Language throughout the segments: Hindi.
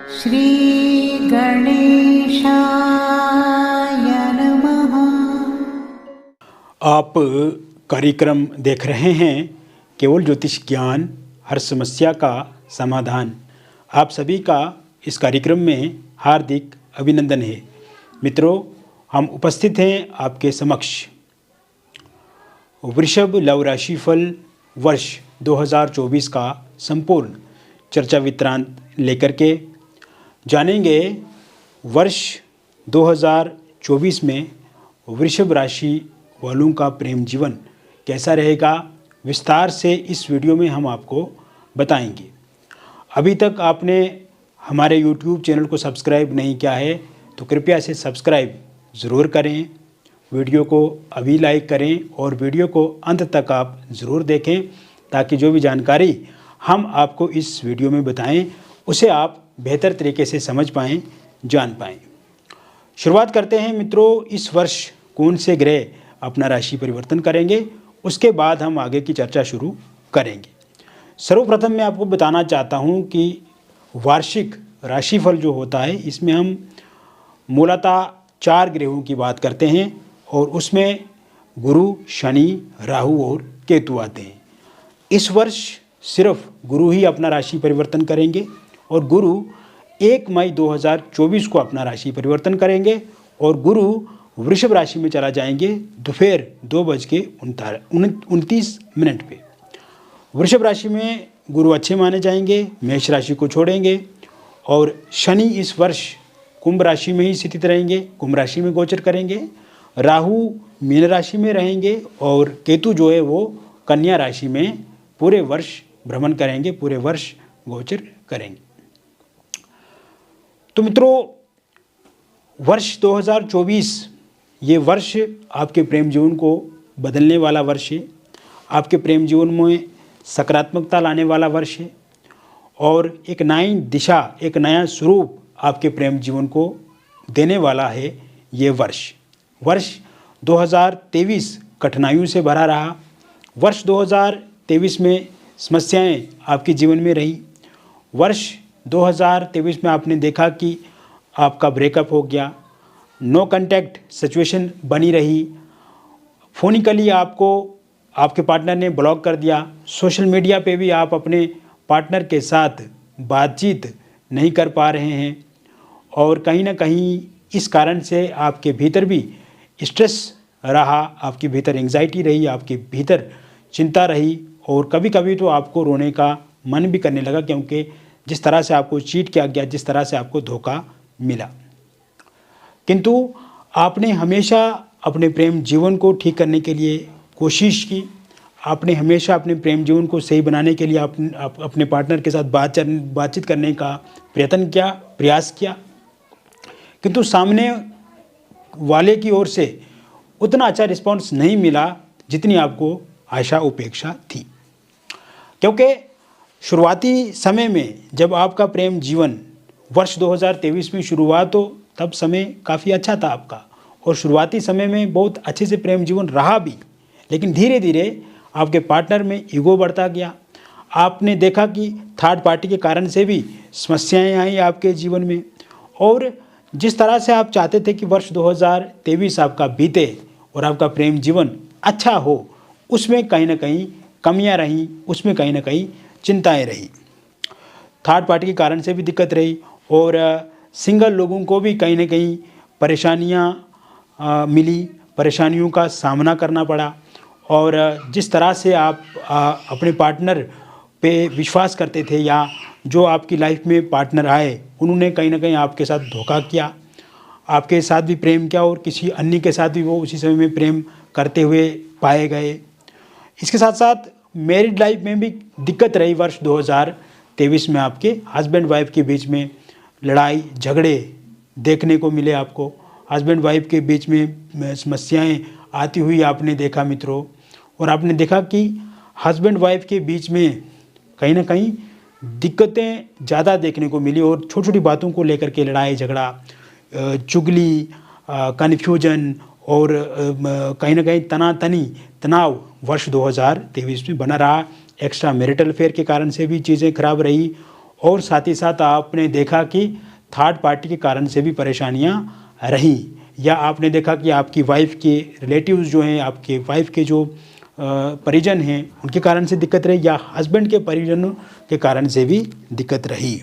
श्री गणेशाय नमः। आप कार्यक्रम देख रहे हैं केवल ज्योतिष ज्ञान, हर समस्या का समाधान। आप सभी का इस कार्यक्रम में हार्दिक अभिनंदन है। मित्रों, हम उपस्थित हैं आपके समक्ष वृषभ लव राशिफल वर्ष 2024 का संपूर्ण चर्चा विवरांत लेकर के जानेंगे। वर्ष 2024 में वृषभ राशि वालों का प्रेम जीवन कैसा रहेगा, विस्तार से इस वीडियो में हम आपको बताएंगे। अभी तक आपने हमारे YouTube चैनल को सब्सक्राइब नहीं किया है तो कृपया से सब्सक्राइब ज़रूर करें, वीडियो को अभी लाइक करें और वीडियो को अंत तक आप ज़रूर देखें ताकि जो भी जानकारी हम आपको इस वीडियो में बताएं उसे आप बेहतर तरीके से समझ पाएं, जान पाएं। शुरुआत करते हैं मित्रों, इस वर्ष कौन से ग्रह अपना राशि परिवर्तन करेंगे, उसके बाद हम आगे की चर्चा शुरू करेंगे। सर्वप्रथम मैं आपको बताना चाहता हूं कि वार्षिक राशिफल जो होता है इसमें हम मूलतः 4 ग्रहों की बात करते हैं और उसमें गुरु, शनि, राहु और केतु आते हैं। इस वर्ष सिर्फ गुरु ही अपना राशि परिवर्तन करेंगे और गुरु 1 मई 2024 को अपना राशि परिवर्तन करेंगे और गुरु वृषभ राशि में चला जाएंगे दोपहर 2:29 पे। वृषभ राशि में गुरु अच्छे माने जाएंगे, मेष राशि को छोड़ेंगे और शनि इस वर्ष कुंभ राशि में ही स्थित रहेंगे, कुंभ राशि में गोचर करेंगे। राहु मीन राशि में रहेंगे और केतु जो है वो कन्या राशि में पूरे वर्ष भ्रमण करेंगे, पूरे वर्ष गोचर करेंगे। तो मित्रों, वर्ष 2024 ये वर्ष आपके प्रेम जीवन को बदलने वाला वर्ष है, आपके प्रेम जीवन में सकारात्मकता लाने वाला वर्ष है और एक नई दिशा, एक नया स्वरूप आपके प्रेम जीवन को देने वाला है ये वर्ष। वर्ष 2023 कठिनाइयों से भरा रहा। वर्ष 2023 में समस्याएं आपके जीवन में रही। वर्ष 2023 में आपने देखा कि आपका ब्रेकअप हो गया, नो कांटेक्ट सिचुएशन बनी रही, फोनिकली आपको आपके पार्टनर ने ब्लॉक कर दिया, सोशल मीडिया पे भी आप अपने पार्टनर के साथ बातचीत नहीं कर पा रहे हैं और कहीं ना कहीं इस कारण से आपके भीतर भी स्ट्रेस रहा, आपके भीतर एंग्जाइटी रही, आपके भीतर चिंता रही और कभी कभी तो आपको रोने का मन भी करने लगा क्योंकि जिस तरह से आपको चीट किया गया, जिस तरह से आपको धोखा मिला। किंतु आपने हमेशा अपने प्रेम जीवन को ठीक करने के लिए कोशिश की, आपने हमेशा अपने प्रेम जीवन को सही बनाने के लिए अपने पार्टनर के साथ बातचीत करने का प्रयत्न किया, प्रयास किया, किंतु सामने वाले की ओर से उतना अच्छा रिस्पॉन्स नहीं मिला जितनी आपको आशा उपेक्षा थी। क्योंकि शुरुआती समय में जब आपका प्रेम जीवन वर्ष 2023 में शुरू हुआ तो तब समय काफ़ी अच्छा था आपका और शुरुआती समय में बहुत अच्छे से प्रेम जीवन रहा भी, लेकिन धीरे धीरे आपके पार्टनर में ईगो बढ़ता गया। आपने देखा कि थर्ड पार्टी के कारण से भी समस्याएं आई आपके जीवन में और जिस तरह से आप चाहते थे कि वर्ष 2023 आपका बीते और आपका प्रेम जीवन अच्छा हो, उसमें कहीं ना कहीं कमियां रहीं, उसमें कहीं ना कहीं चिंताएं रही। थर्ड पार्टी के कारण से भी दिक्कत रही और सिंगल लोगों को भी कहीं ना कहीं परेशानियां मिली, परेशानियों का सामना करना पड़ा और जिस तरह से आप अपने पार्टनर पे विश्वास करते थे या जो आपकी लाइफ में पार्टनर आए उन्होंने कहीं ना कहीं आपके साथ धोखा किया, आपके साथ भी प्रेम किया और किसी अन्य के साथ भी वो उसी समय में प्रेम करते हुए पाए गए। इसके साथ साथ मैरिड लाइफ में भी दिक्कत रही। वर्ष 2023 में आपके हस्बैंड वाइफ के बीच में लड़ाई झगड़े देखने को मिले आपको, हस्बैंड वाइफ के बीच में समस्याएं आती हुई आपने देखा मित्रों। और आपने देखा कि हस्बैंड वाइफ के बीच में कहीं ना कहीं दिक्कतें ज़्यादा देखने को मिली और छोटी छोटी बातों को लेकर के लड़ाई झगड़ा, चुगली, कन्फ्यूजन और कहीं ना कहीं तनाव वर्ष 2023 में बना रहा। एक्स्ट्रा मैरिटल अफेयर के कारण से भी चीज़ें खराब रही और साथ ही साथ आपने देखा कि थर्ड पार्टी के कारण से भी परेशानियां रहीं, या आपने देखा कि आपकी वाइफ के रिलेटिव्स जो हैं, आपके वाइफ के जो परिजन हैं, उनके कारण से दिक्कत रही, या हस्बैंड के परिजनों के कारण से भी दिक्कत रही।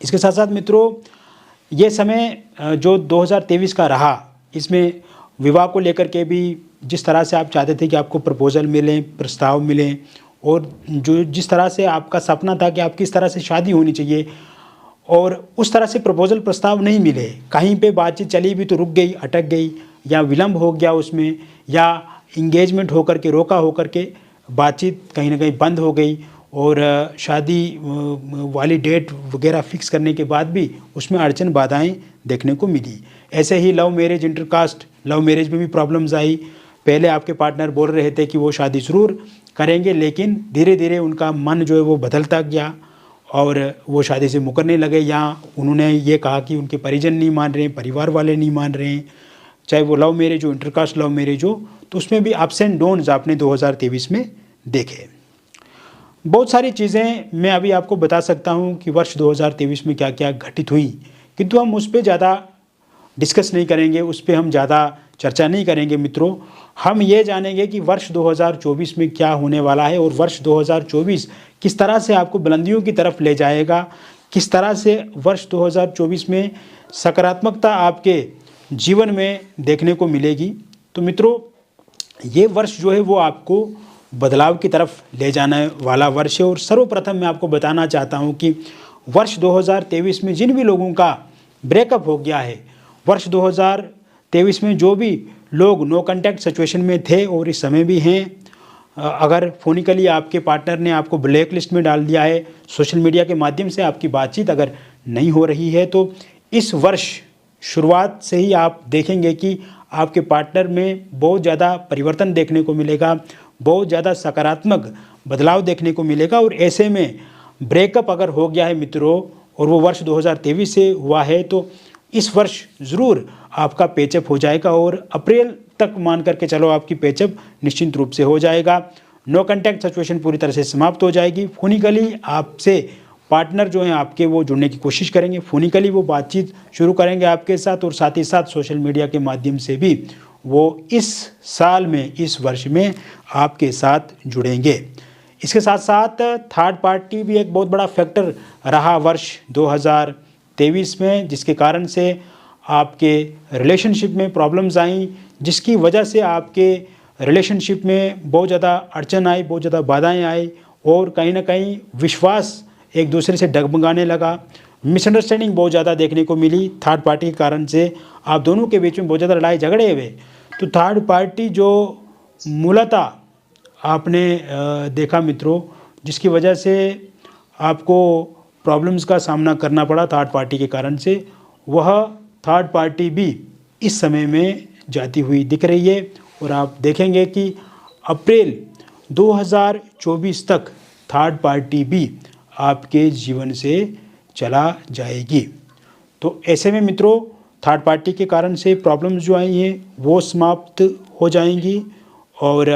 इसके साथ साथ मित्रों, ये समय जो 2023 का रहा, इसमें विवाह को लेकर के भी जिस तरह से आप चाहते थे कि आपको प्रपोज़ल मिलें, प्रस्ताव मिलें, और जो जिस तरह से आपका सपना था कि आपकी इस तरह से शादी होनी चाहिए, और उस तरह से प्रपोज़ल प्रस्ताव नहीं मिले, कहीं पे बातचीत चली भी तो रुक गई, अटक गई, या विलम्ब हो गया उसमें, या इंगेजमेंट होकर के, रोका होकर के बातचीत कहीं ना कहीं बंद हो गई, और शादी वाली डेट वगैरह फिक्स करने के बाद भी उसमें अड़चन बाधाएं देखने को मिली। ऐसे ही love marriage, intercaste love marriage में भी प्रॉब्लम्स आई। पहले आपके पार्टनर बोल रहे थे कि वो शादी ज़रूर करेंगे, लेकिन धीरे धीरे उनका मन जो है वो बदलता गया और वो शादी से मुकरने लगे, या उन्होंने ये कहा कि उनके परिजन नहीं मान रहे हैं, परिवार वाले नहीं मान रहे हैं, चाहे वो लव मैरिज हो, इंटरकास्ट लव मैरिज हो। तो उसमें भी अप्स एंड डाउन्स आपने 2023 में देखे। बहुत सारी चीज़ें मैं अभी आपको बता सकता हूँ कि वर्ष 2023 में क्या क्या घटित हुई, किंतु हम उस पर ज़्यादा डिस्कस नहीं करेंगे, उस पर हम ज़्यादा चर्चा नहीं करेंगे मित्रों। हम ये जानेंगे कि वर्ष 2024 में क्या होने वाला है, और वर्ष 2024 किस तरह से आपको बुलंदियों की तरफ ले जाएगा, किस तरह से वर्ष 2024 में सकारात्मकता आपके जीवन में देखने को मिलेगी। तो मित्रों, ये वर्ष जो है वो आपको बदलाव की तरफ ले जाने वाला वर्ष है। और सर्वप्रथम मैं आपको बताना चाहता हूँ कि वर्ष 2023 में जिन भी लोगों का ब्रेकअप हो गया है, वर्ष 2023 में जो भी लोग नो कॉन्टैक्ट सिचुएशन में थे और इस समय भी हैं, अगर फोनिकली आपके पार्टनर ने आपको ब्लैक लिस्ट में डाल दिया है, सोशल मीडिया के माध्यम से आपकी बातचीत अगर नहीं हो रही है, तो इस वर्ष शुरुआत से ही आप देखेंगे कि आपके पार्टनर में बहुत ज़्यादा परिवर्तन देखने को मिलेगा, बहुत ज़्यादा सकारात्मक बदलाव देखने को मिलेगा। और ऐसे में ब्रेकअप अगर हो गया है मित्रों, और वो वर्ष 2023 से हुआ है, तो इस वर्ष ज़रूर आपका पेचअप हो जाएगा, और अप्रैल तक मान करके चलो आपकी पेचअप निश्चित रूप से हो जाएगा। नो कॉन्टैक्ट सिचुएशन पूरी तरह से समाप्त हो जाएगी। फोनिकली आपसे पार्टनर जो हैं आपके वो जुड़ने की कोशिश करेंगे, फोनिकली वो बातचीत शुरू करेंगे आपके साथ, और साथ ही साथ सोशल मीडिया के माध्यम से भी वो इस साल में, इस वर्ष में आपके साथ जुड़ेंगे। इसके साथ साथ थर्ड पार्टी भी एक बहुत बड़ा फैक्टर रहा वर्ष 2023 में, जिसके कारण से आपके रिलेशनशिप में प्रॉब्लम्स आई, जिसकी वजह से आपके रिलेशनशिप में बहुत ज़्यादा अड़चन आई, बहुत ज़्यादा बाधाएं आई, और कहीं ना कहीं विश्वास एक दूसरे से डगमगाने लगा, मिसअंडरस्टैंडिंग बहुत ज़्यादा देखने को मिली थर्ड पार्टी के कारण से। आप दोनों के बीच में बहुत ज़्यादा लड़ाई झगड़े हुए। तो थर्ड पार्टी जो मूलतः आपने देखा मित्रों, जिसकी वजह से आपको प्रॉब्लम्स का सामना करना पड़ा थर्ड पार्टी के कारण से, वह थर्ड पार्टी भी इस समय में जाती हुई दिख रही है। और आप देखेंगे कि अप्रैल 2024 तक थर्ड पार्टी भी आपके जीवन से चला जाएगी। तो ऐसे में मित्रों, थर्ड पार्टी के कारण से प्रॉब्लम्स जो आई हैं वो समाप्त हो जाएंगी, और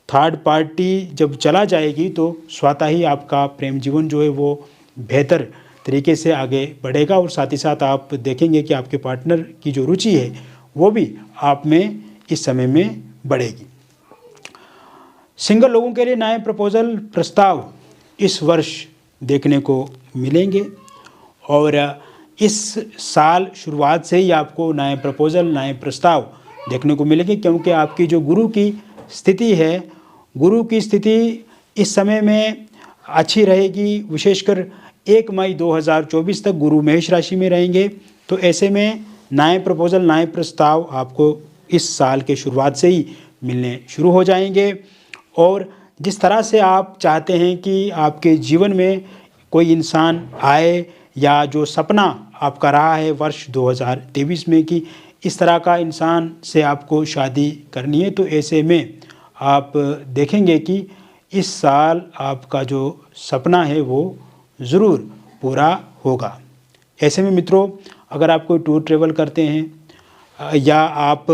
थर्ड पार्टी जब चला जाएगी तो स्वतः ही आपका प्रेम जीवन जो है वो बेहतर तरीके से आगे बढ़ेगा। और साथ ही साथ आप देखेंगे कि आपके पार्टनर की जो रुचि है वो भी आप में इस समय में बढ़ेगी। सिंगल लोगों के लिए नए प्रपोजल, प्रस्ताव इस वर्ष देखने को मिलेंगे, और इस साल शुरुआत से ही आपको नए प्रपोजल, नए प्रस्ताव देखने को मिलेंगे, क्योंकि आपकी जो गुरु की स्थिति है, गुरु की स्थिति इस समय में अच्छी रहेगी। विशेषकर 1 मई 2024 तक गुरु मेष राशि में रहेंगे। तो ऐसे में नए प्रपोजल, नए प्रस्ताव आपको इस साल के शुरुआत से ही मिलने शुरू हो जाएंगे। और जिस तरह से आप चाहते हैं कि आपके जीवन में कोई इंसान आए, या जो सपना आपका रहा है वर्ष 2023 में कि इस तरह का इंसान से आपको शादी करनी है, तो ऐसे में आप देखेंगे कि इस साल आपका जो सपना है वो ज़रूर पूरा होगा। ऐसे में मित्रों, अगर आप कोई टूर ट्रेवल करते हैं, या आप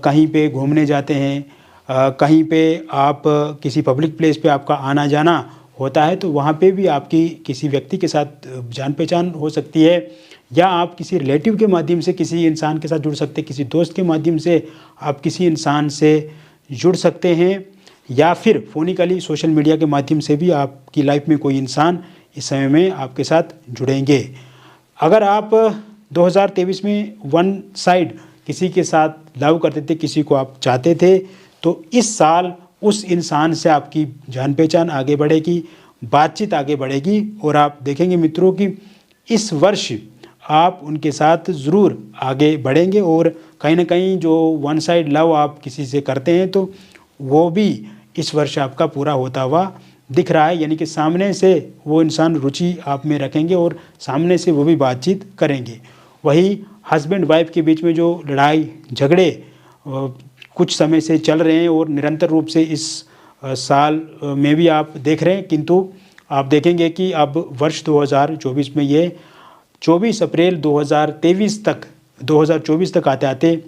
कहीं पे घूमने जाते हैं, कहीं पे आप किसी पब्लिक प्लेस पे आपका आना जाना होता है तो वहाँ पे भी आपकी किसी व्यक्ति के साथ जान पहचान हो सकती है, या आप किसी रिलेटिव के माध्यम से किसी इंसान के साथ जुड़ सकते हैं, किसी दोस्त के माध्यम से आप किसी इंसान से जुड़ सकते हैं, या फिर फ़ोनिकली सोशल मीडिया के माध्यम से भी आपकी लाइफ में कोई इंसान इस समय में आपके साथ जुड़ेंगे। अगर आप 2023 में वन साइड किसी के साथ लव करते थे, किसी को आप चाहते थे, तो इस साल उस इंसान से आपकी जान पहचान आगे बढ़ेगी, बातचीत आगे बढ़ेगी, और आप देखेंगे मित्रों कि इस वर्ष आप उनके साथ ज़रूर आगे बढ़ेंगे। और कहीं ना कहीं जो वन साइड लव आप किसी से करते हैं तो वो भी इस वर्ष आपका पूरा होता हुआ दिख रहा है, यानी कि सामने से वो इंसान रुचि आप में रखेंगे और सामने से वो भी बातचीत करेंगे। वही हस्बैंड वाइफ के बीच में जो लड़ाई झगड़े कुछ समय से चल रहे हैं और निरंतर रूप से इस साल में भी आप देख रहे हैं, किंतु आप देखेंगे कि अब वर्ष 2024 में ये 24 अप्रैल 2024 तक आते आते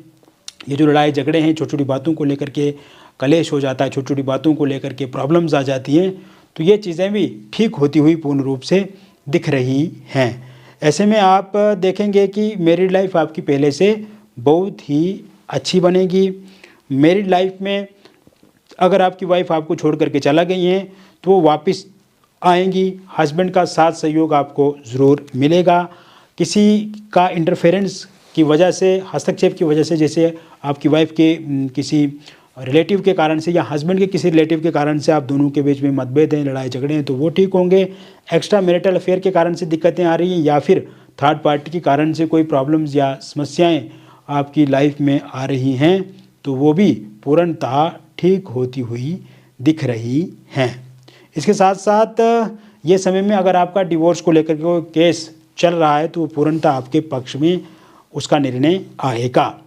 ये जो लड़ाई झगड़े हैं, छोटी छोटी बातों को लेकर के कलेश हो जाता है, छोटी छोटी बातों को लेकर के प्रॉब्लम्स आ जाती हैं, तो ये चीज़ें भी ठीक होती हुई पूर्ण रूप से दिख रही हैं। ऐसे में आप देखेंगे कि मैरिड लाइफ आपकी पहले से बहुत ही अच्छी बनेगी। मैरिड लाइफ में अगर आपकी वाइफ आपको छोड़ करके चला गई हैं तो वो वापस आएंगी। हस्बैंड का साथ सहयोग आपको ज़रूर मिलेगा। किसी का इंटरफेरेंस की वजह से, हस्तक्षेप की वजह से, जैसे आपकी वाइफ के किसी रिलेटिव के कारण से या हस्बैंड के किसी रिलेटिव के कारण से आप दोनों के बीच में मतभेद हैं, लड़ाई झगड़े हैं, तो वो ठीक होंगे। एक्स्ट्रा मैरिटल अफेयर के कारण से दिक्कतें आ रही हैं या फिर थर्ड पार्टी के कारण से कोई प्रॉब्लम्स या समस्याएं आपकी लाइफ में आ रही हैं तो वो भी पूर्णतः ठीक होती हुई दिख रही हैं। इसके साथ साथ ये समय में अगर आपका डिवोर्स को लेकर के कोई केस चल रहा है तो पूर्णतः आपके पक्ष में उसका निर्णय आएगा।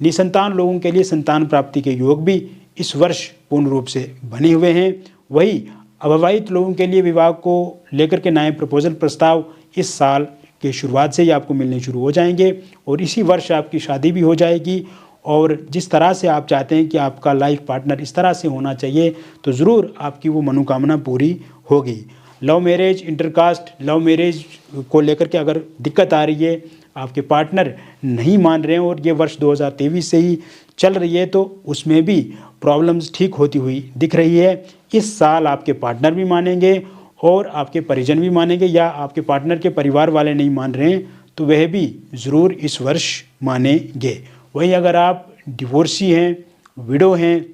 निसंतान लोगों के लिए संतान प्राप्ति के योग भी इस वर्ष पूर्ण रूप से बने हुए हैं। वही अविवाहित लोगों के लिए विवाह को लेकर के नए प्रपोजल प्रस्ताव इस साल के शुरुआत से ही आपको मिलने शुरू हो जाएंगे और इसी वर्ष आपकी शादी भी हो जाएगी। और जिस तरह से आप चाहते हैं कि आपका लाइफ पार्टनर इस तरह से होना चाहिए तो ज़रूर आपकी वो मनोकामना पूरी होगी। Love marriage, intercaste love marriage को लेकर के अगर दिक्कत आ रही है, आपके पार्टनर नहीं मान रहे हैं और ये वर्ष 2023 से ही चल रही है तो उसमें भी प्रॉब्लम्स ठीक होती हुई दिख रही है। इस साल आपके पार्टनर भी मानेंगे और आपके परिजन भी मानेंगे, या आपके पार्टनर के परिवार वाले नहीं मान रहे हैं तो वह भी ज़रूर इस वर्ष मानेंगे। वहीं अगर आप डिवोर्सी हैं, विडो हैं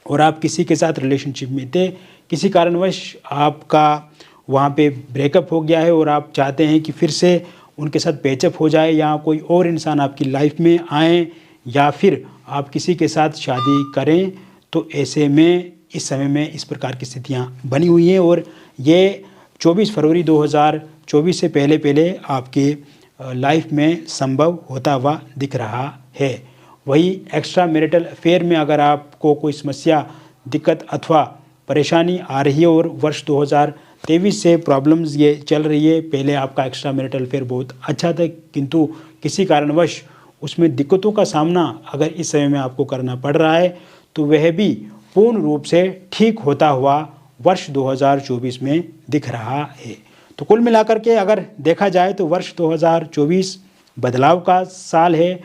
और आप किसी के साथ रिलेशनशिप में थे, किसी कारणवश आपका वहाँ पे ब्रेकअप हो गया है और आप चाहते हैं कि फिर से उनके साथ पैचअप हो जाए या कोई और इंसान आपकी लाइफ में आए या फिर आप किसी के साथ शादी करें, तो ऐसे में इस समय में इस प्रकार की स्थितियाँ बनी हुई हैं और ये 24 फरवरी 2024 से पहले पहले आपके लाइफ में संभव होता हुआ दिख रहा है। वही एक्स्ट्रा मैरिटल अफेयर में अगर आपको कोई समस्या, दिक्कत अथवा परेशानी आ रही है और वर्ष 2023 से प्रॉब्लम्स ये चल रही है, पहले आपका एक्स्ट्रा मैरिटल अफेयर बहुत अच्छा था किंतु किसी कारणवश उसमें दिक्कतों का सामना अगर इस समय में आपको करना पड़ रहा है तो वह भी पूर्ण रूप से ठीक होता हुआ वर्ष 2024 में दिख रहा है। तो कुल मिलाकर के अगर देखा जाए तो वर्ष 2024 बदलाव का साल है,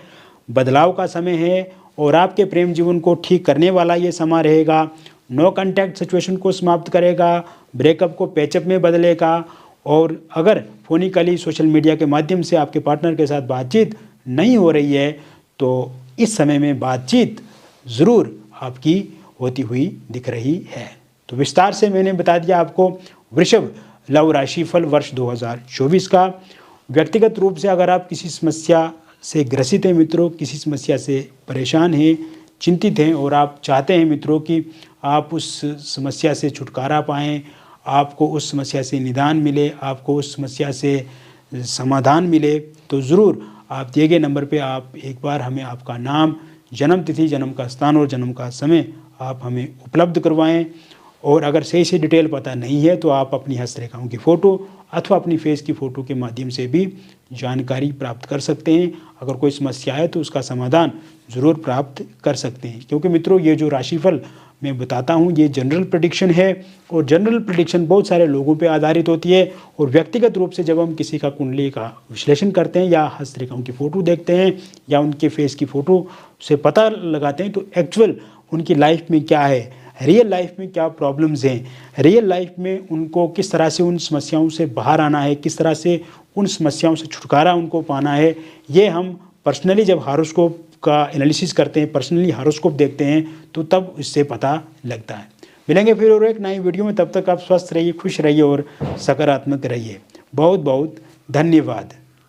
बदलाव का समय है और आपके प्रेम जीवन को ठीक करने वाला ये समय रहेगा। नो कॉन्टैक्ट सिचुएशन को समाप्त करेगा, ब्रेकअप को पैचअप में बदलेगा। और अगर फोनिकली सोशल मीडिया के माध्यम से आपके पार्टनर के साथ बातचीत नहीं हो रही है तो इस समय में बातचीत ज़रूर आपकी होती हुई दिख रही है। तो विस्तार से मैंने बता दिया आपको वृषभ लव राशिफल वर्ष 2024 का। व्यक्तिगत रूप से अगर आप किसी समस्या से ग्रसित हैं मित्रों, किसी समस्या से परेशान हैं, चिंतित हैं और आप चाहते हैं मित्रों कि आप उस समस्या से छुटकारा पाएँ, आपको उस समस्या से निदान मिले, आपको उस समस्या से समाधान मिले, तो ज़रूर आप दिए गए नंबर पे आप एक बार हमें आपका नाम, जन्म तिथि, जन्म का स्थान और जन्म का समय आप हमें उपलब्ध करवाएं। और अगर सही से डिटेल पता नहीं है तो आप अपनी हस्तरेखाओं की फ़ोटो अथवा अपनी फेस की फ़ोटो के माध्यम से भी जानकारी प्राप्त कर सकते हैं। अगर कोई समस्या है तो उसका समाधान ज़रूर प्राप्त कर सकते हैं, क्योंकि मित्रों ये जो राशिफल मैं बताता हूँ। ये जनरल प्रेडिक्शन है और जनरल प्रेडिक्शन बहुत सारे लोगों पे आधारित होती है और व्यक्तिगत रूप से जब हम किसी का कुंडली का विश्लेषण करते हैं या हस्तरेखाओं की फ़ोटो देखते हैं या उनके फेस की फ़ोटो से पता लगाते हैं तो एक्चुअल उनकी लाइफ में क्या है, रियल लाइफ में क्या प्रॉब्लम्स हैं, रियल लाइफ में उनको किस तरह से उन समस्याओं से बाहर आना है, किस तरह से उन समस्याओं से छुटकारा उनको पाना है, ये हम पर्सनली जब हॉरोस्कोप का एनालिसिस करते हैं, पर्सनली हॉरोस्कोप देखते हैं तो तब इससे पता लगता है। मिलेंगे फिर और एक नई वीडियो में, तब तक आप स्वस्थ रहिए, खुश रहिए और सकारात्मक रहिए। बहुत बहुत धन्यवाद।